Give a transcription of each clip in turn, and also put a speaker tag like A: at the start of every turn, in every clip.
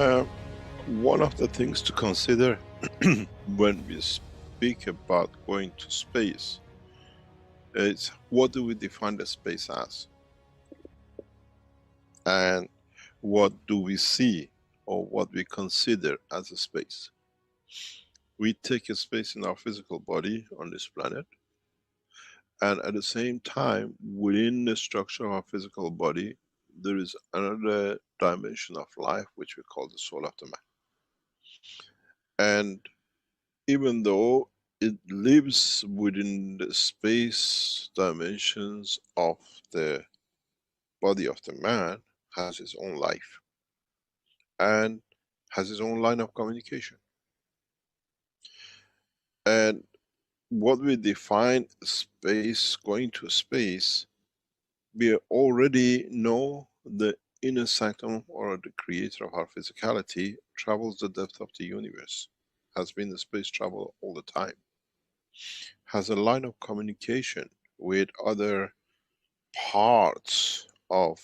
A: Uh, One of the things to consider when we speak about going to space is what do we define the space as? And what do we see or what we consider as a space? We take a space in our physical body on this planet, and at the same time, within the structure of our physical body, there is another dimension of life which we call the soul of the man. And even though it lives within the space dimensions of the body of the man, has its own life and has its own line of communication. And what we define space, going to space, we already know the inner sanctum or the creator of our physicality travels the depth of the universe, has been the space travel all the time, has a line of communication with other parts of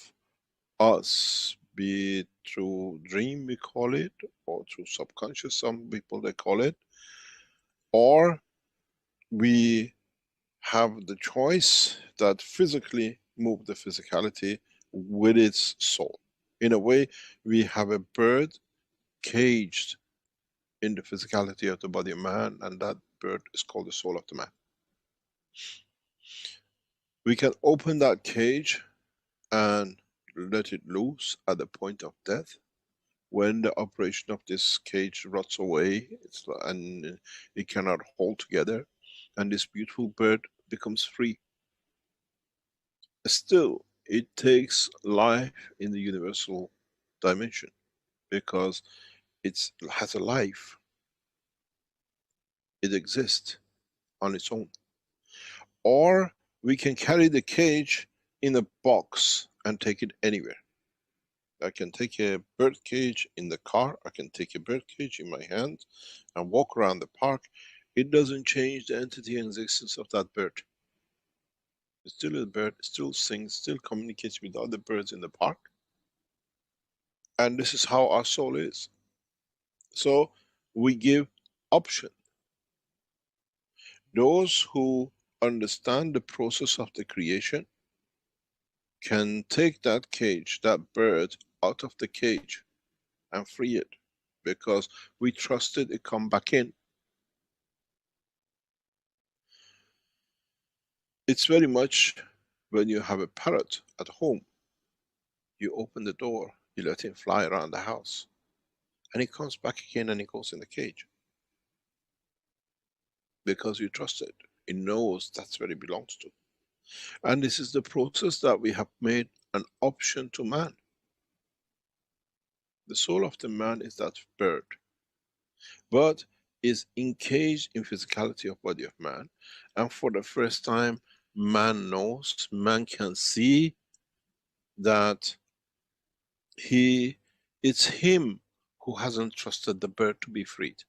A: us, be it through dream we call it, or through subconscious some people they call it, or we have the choice that physically move the physicality with its soul. In a way, we have a bird caged in the physicality of the body of man, and that bird is called the soul of the man. We can open that cage and let it loose at the point of death. When the operation of this cage rots away, and it cannot hold together, and this beautiful bird becomes free. Still, it takes life in the universal dimension because it has a life. It exists on its own. Or we can carry the cage in a box and take it anywhere. I can take a bird cage in the car, I can take a bird cage in my hand and walk around the park. It doesn't change the entity and existence of that bird. It's still a bird, still sings, still communicates with other birds in the park. And this is how our soul is. So we give option. Those who understand the process of the creation can take that cage, that bird, out of the cage and free it, because we trusted it come back in. It's very much when you have a parrot at home, you open the door, you let him fly around the house, and he comes back again and he goes in the cage. Because you trust it. It knows that's where it belongs to. And this is the process that we have made an option to man. The soul of the man is that bird, but is encaged in physicality of body of man. And for the first time, man knows, man can see that it's him who hasn't trusted the bird to be freed.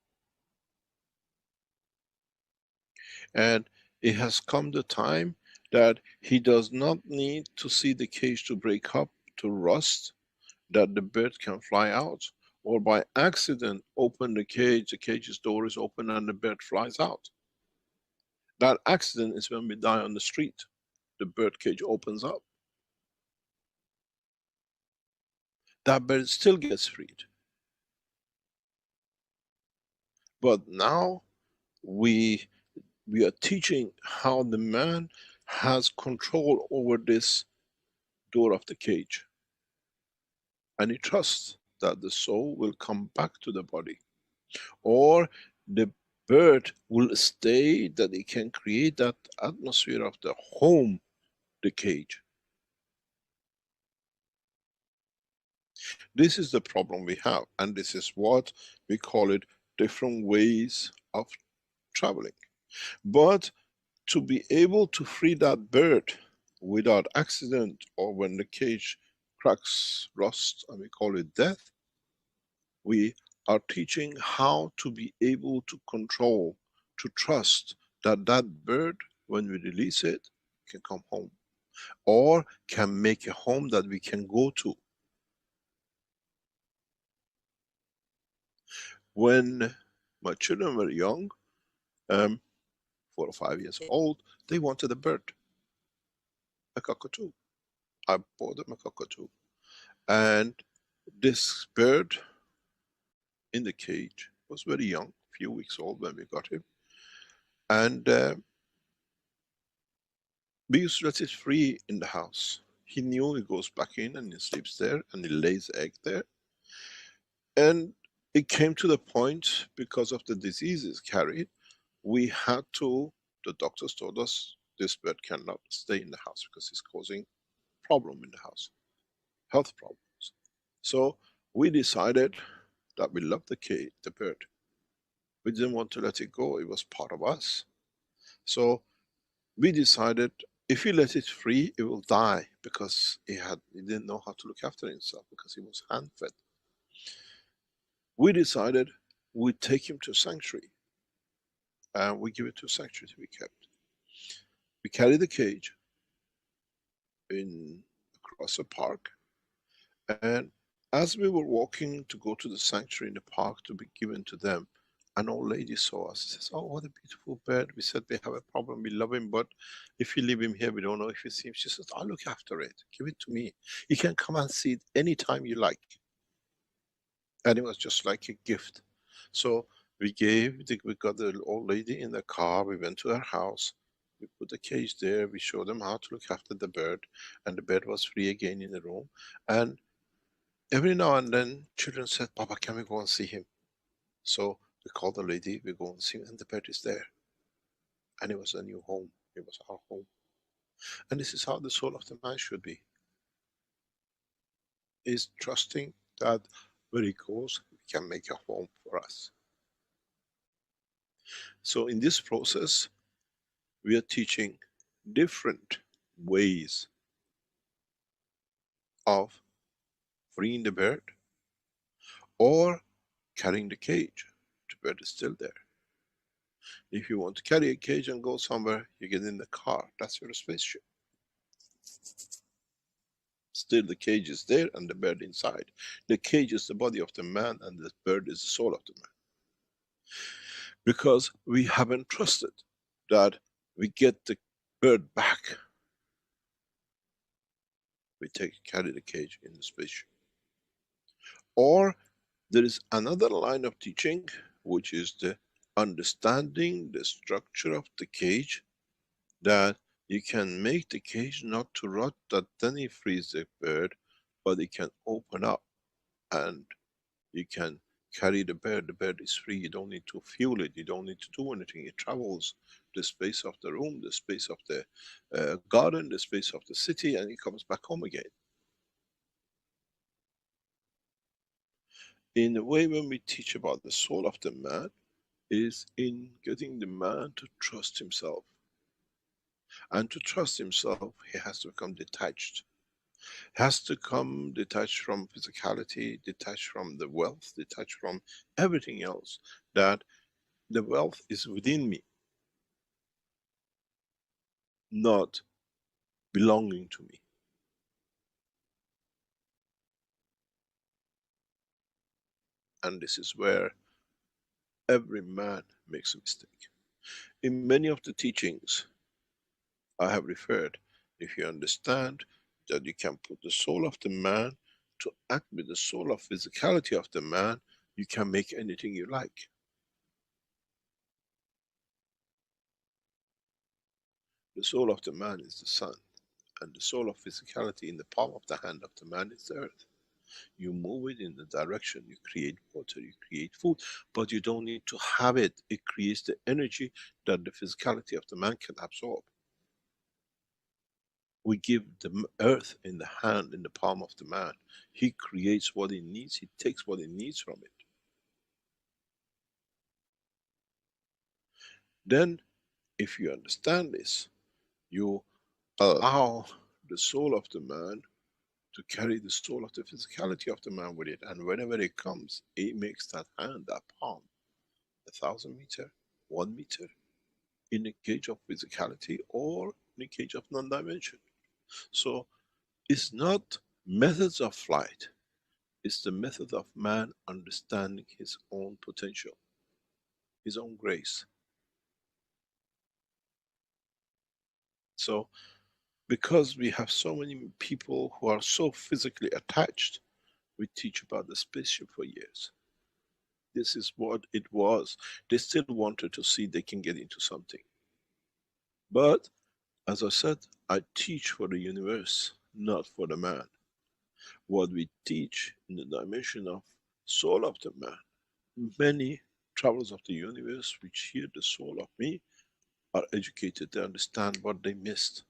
A: And it has come the time that he does not need to see the cage to break up, to rust, that the bird can fly out, or by accident open the cage's door is open and the bird flies out. That accident is when we die on the street. The bird cage opens up. That bird still gets freed. But now we are teaching how the man has control over this door of the cage. And he trusts that the soul will come back to the body. Or the bird will stay, that it can create that atmosphere of the home, the cage. This is the problem we have, and this is what we call it different ways of traveling. But to be able to free that bird without accident, or when the cage cracks, rust, and we call it death, we are teaching how to be able to control, to trust that that bird, when we release it, can come home. Or can make a home that we can go to. When my children were young, 4 or 5 years old, they wanted a bird, a cockatoo. I bought them a cockatoo. And this bird in the cage was very young, few weeks old when we got him. And we used to let it free in the house. He knew he goes back in and he sleeps there and he lays egg there. And it came to the point, because of the diseases carried, we had to, the doctors told us, this bird cannot stay in the house because it's causing problem in the house, health problems. So we decided that we loved the bird. We didn't want to let it go, it was part of us. So we decided if we let it free, it will die, because he didn't know how to look after himself because he was hand fed. We decided we'd take him to sanctuary and we give it to sanctuary to be kept. We carried the cage across a park, and as we were walking to go to the sanctuary in the park to be given to them, an old lady saw us. She says, "Oh, what a beautiful bird." We said, "We have a problem. We love him, but if you leave him here, we don't know if you see him." She says, "I'll look after it. Give it to me. You can come and see it anytime you like." And it was just like a gift. So we got the old lady in the car. We went to her house. We put the cage there. We showed them how to look after the bird, and the bird was free again in the room. And every now and then, children said, "Papa, can we go and see him?" So we called the lady, we go and see him, and the bird is there. And it was a new home. It was our home. And this is how the soul of the man should be. Is trusting that where he goes, he can make a home for us. So in this process, we are teaching different ways of freeing the bird or carrying the cage. The bird is still there. If you want to carry a cage and go somewhere, you get in the car. That's your spaceship. Still the cage is there and the bird inside. The cage is the body of the man and the bird is the soul of the man. Because we haven't trusted that we get the bird back, we carry the cage in the spaceship. Or there is another line of teaching, which is the understanding the structure of the cage, that you can make the cage not to rot, that then it frees the bird, but it can open up and you can carry the bird is free, you don't need to fuel it, you don't need to do anything, it travels the space of the room, the space of the garden, the space of the city, and it comes back home again. In a way, when we teach about the soul of the man, is in getting the man to trust himself. And to trust himself, he has to become detached. He has to come detached from physicality, detached from the wealth, detached from everything else. That the wealth is within me, not belonging to me. And this is where every man makes a mistake. In many of the teachings I have referred, if you understand that you can put the soul of the man to act with the soul of physicality of the man, you can make anything you like. The soul of the man is the sun, and the soul of physicality in the palm of the hand of the man is the earth. You move it in the direction, you create water, you create food, but you don't need to have it. It creates the energy that the physicality of the man can absorb. We give the earth in the hand, in the palm of the man. He creates what he needs, he takes what he needs from it. Then, if you understand this, you allow the soul of the man to carry the soul of the physicality of the man with it, and whenever it comes, it makes that hand, that palm, 1,000 meter, 1 meter, in a cage of physicality or in a cage of non-dimension. So it's not methods of flight, It's the method of man understanding his own potential, his own grace. So, because we have so many people who are so physically attached, we teach about the spaceship for years. This is what it was. They still wanted to see they can get into something. But, as I said, I teach for the universe, not for the man. What we teach in the dimension of soul of the man, many travelers of the universe which hear the soul of me are educated, they understand what they missed.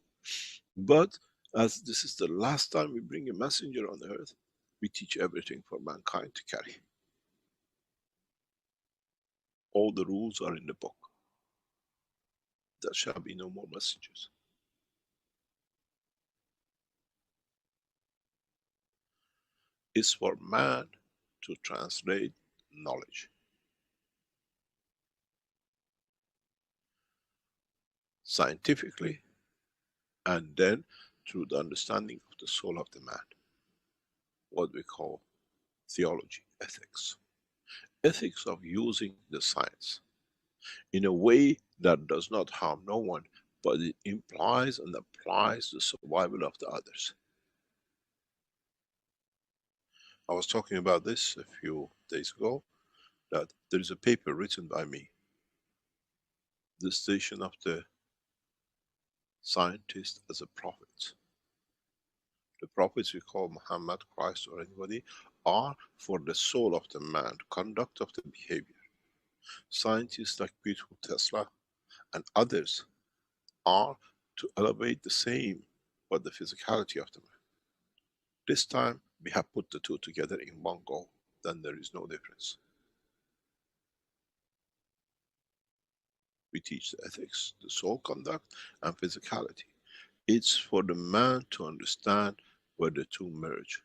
A: But as this is the last time we bring a messenger on earth, we teach everything for mankind to carry. All the rules are in the book. There shall be no more messengers. It's for man to translate knowledge. Scientifically, and then through the understanding of the soul of the man. What we call theology, ethics. Ethics of using the science in a way that does not harm no one, but it implies and applies the survival of the others. I was talking about this a few days ago, that there is a paper written by me, the station of the scientist as a prophet. The prophets we call Muhammad, Christ or anybody, are for the soul of the man, conduct of the behavior. Scientists like beautiful Tesla and others are to elevate the same, but the physicality of the man. This time we have put the two together in one go, then there is no difference. We teach the ethics, the soul conduct and physicality. It's for the man to understand where the two merge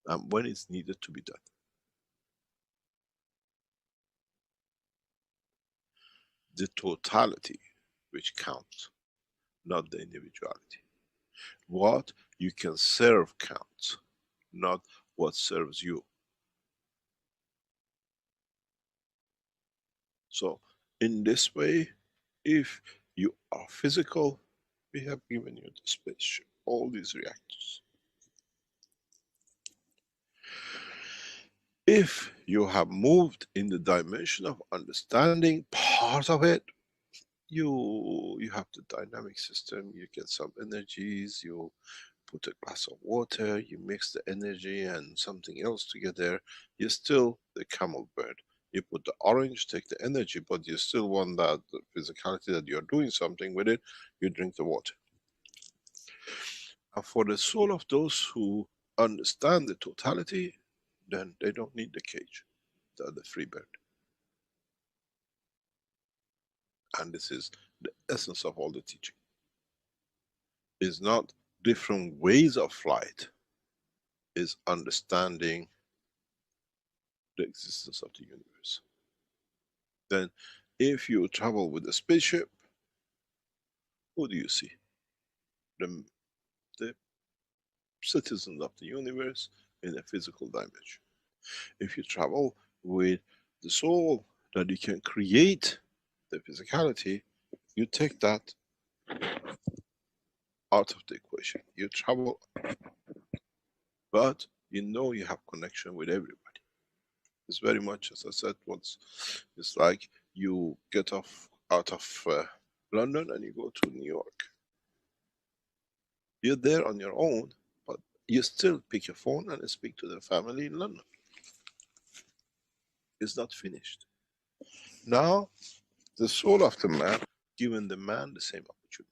A: and when it's needed to be done. The totality which counts, not the individuality. What you can serve counts, not what serves you. So, in this way, if you are physical, we have given you the spaceship, all these reactors. If you have moved in the dimension of understanding part of it, you have the dynamic system, you get some energies, you put a glass of water, you mix the energy and something else together, you're still the camel bird. You put the orange, take the energy, but you still want that the physicality that you're doing something with it, you drink the water. And for the soul of those who understand the totality, then they don't need the cage. They're the free bird. And this is the essence of all the teaching. It's not different ways of flight, is understanding the existence of the universe. Then if you travel with a spaceship, who do you see? The citizens of the universe in a physical dimension. If you travel with the soul that you can create the physicality, you take that out of the equation. You travel, but you know you have connection with everybody. It's very much, as I said once, it's like you get off out of London and you go to New York. You're there on your own, but you still pick your phone and speak to the family in London. It's not finished. Now, the soul of the man, given the man the same opportunity.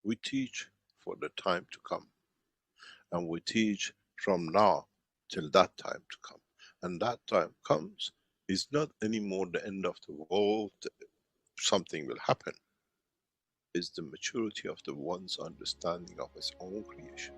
A: We teach for the time to come, and we teach from now till that time to come. And that time comes, is not anymore the end of the world, something will happen. It's the maturity of the one's understanding of his own creation.